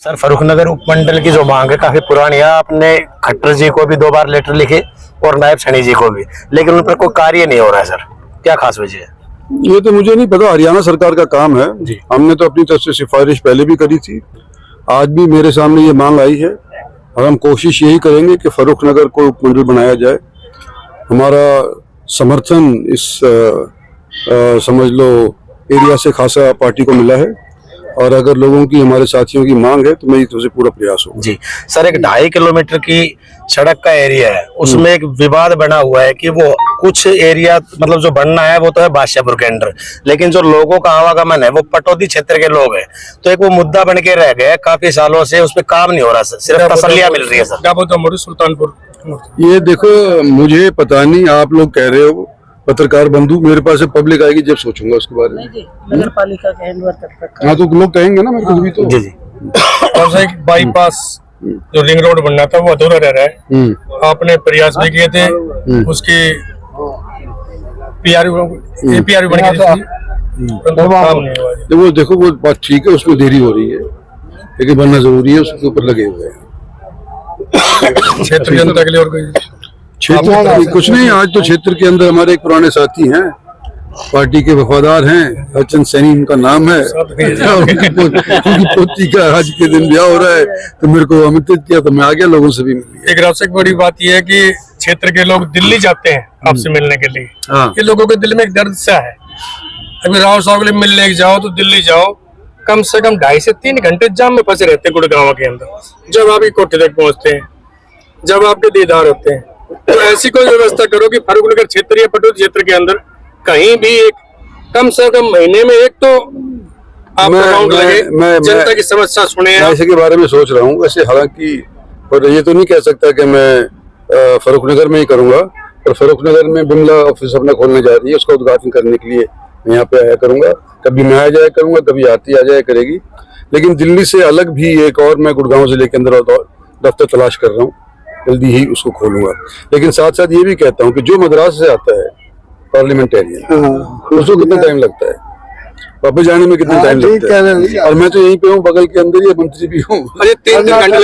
Sir Farrukhnagar उपमंडल की जो मांग है काफी पुरानी है। आपने खट्टर जी को भी 2 बार लेटर लिखे और नायब सैनी जी को भी, लेकिन उन पर कोई कार्य नहीं हो रहा है। सर क्या खास वजह है? ये तो मुझे नहीं पता, हरियाणा सरकार का काम है जी। हमने तो अपनी तरफ से सिफारिश पहले भी करी थी, आज भी मेरे सामने ये मांग आई है और हम कोशिश यही करेंगे कि फर्रुखनगर को उपमंडल बनाया जाए। हमारा समर्थन इस समझ लो एरिया से खासा पार्टी को मिला है और अगर लोगों की, हमारे साथियों की मांग है तो मेरी तरफ से पूरा प्रयास होगा जी। सर एक 2.5 किलोमीटर की सड़क का एरिया है, उसमें एक विवाद बना हुआ है कि वो कुछ एरिया मतलब जो बनना है वो तो है बादशाहपुर के अंदर, लेकिन जो लोगों का आवागमन है वो पटौदी क्षेत्र के लोग हैं। तो एक वो मुद्दा बन के रह गया है, काफी सालों से उस पर काम नहीं हो रहा सर, सिर्फ तसल्लियां मिल रही है सर। सुल्तानपुर ये देखो, मुझे पता नहीं, आप लोग कह रहे हो पत्रकार बंधु, मेरे पास पब्लिक आएगी जब सोचूंगा उसके बारे में। नगर पालिका के हैंडवर्क तक हाँ तो लोग कहेंगे ना मेरे को भी तो। जी जी। और सर बाईपास जो रिंग रोड बनना था वो अधूरा रह रहा है। आपने प्रयास भी किए थे, उसकी पीआरयू बन गई थी, काम नहीं हुआ। देखो देखो वो बात ठीक है, उसमें देरी हो रही है लेकिन बनना जरूरी है, उसके ऊपर लगे हुए हैं। क्षेत्र जनता के लिए और कोई क्षेत्र कुछ नहीं, आज तो क्षेत्र के अंदर हमारे एक पुराने साथी हैं, पार्टी के वफादार हैं, हरचंद सैनी उनका नाम है। उनकी पोती का आज के दिन ब्याह हो रहा है तो मेरे को आमंत्रित किया तो मैं आ गया, लोगों से भी मिल लिया। एक सबसे बड़ी बात यह है कि क्षेत्र के लोग दिल्ली जाते हैं आपसे मिलने के लिए। ये लोगों के दिल में एक दर्द सा है। अभी राव साहब के लिए मिलने जाओ तो दिल्ली जाओ, कम से कम 2.5 से 3 घंटे जाम में फंसे रहते हैं गुड़गांव के अंदर, जब आपकी कोठी तक पहुंचते हैं, जब आपके दीदार होते हैं। तो ऐसी कोई व्यवस्था करो कि फर्रुखनगर क्षेत्र या पटौदी क्षेत्र के अंदर कहीं भी एक कम से कम महीने में एक तो आपका अकाउंट लगे, जनता की समस्या सुने। ऐसे के बारे में सोच रहा हूँ वैसे, हालांकि पर ये तो नहीं कह सकता कि मैं फर्रुखनगर में ही करूंगा, पर फर्रुखनगर में बिमला ऑफिस अपना खोलने जा रही है, उसका उद्घाटन करने के लिए मैं यहाँ पे आया करूंगा। कभी मैं आ जाया करूंगा, कभी आती आ जाया करेगी। लेकिन दिल्ली से अलग भी एक और मैं गुड़गांव जिले के अंदर दफ्तर तलाश कर रहा हूँ, जल्दी ही उसको खोलूंगा। लेकिन साथ साथ ये भी कहता हूँ कि जो मद्रास से आता है पार्लियामेंटेरियन, उसको कितना टाइम लगता है वापस जाने में, कितना टाइम लगता है? और मैं तो यहीं पे हूँ, बगल के अंदर ही मंत्री भी हूँ। 3 घंटे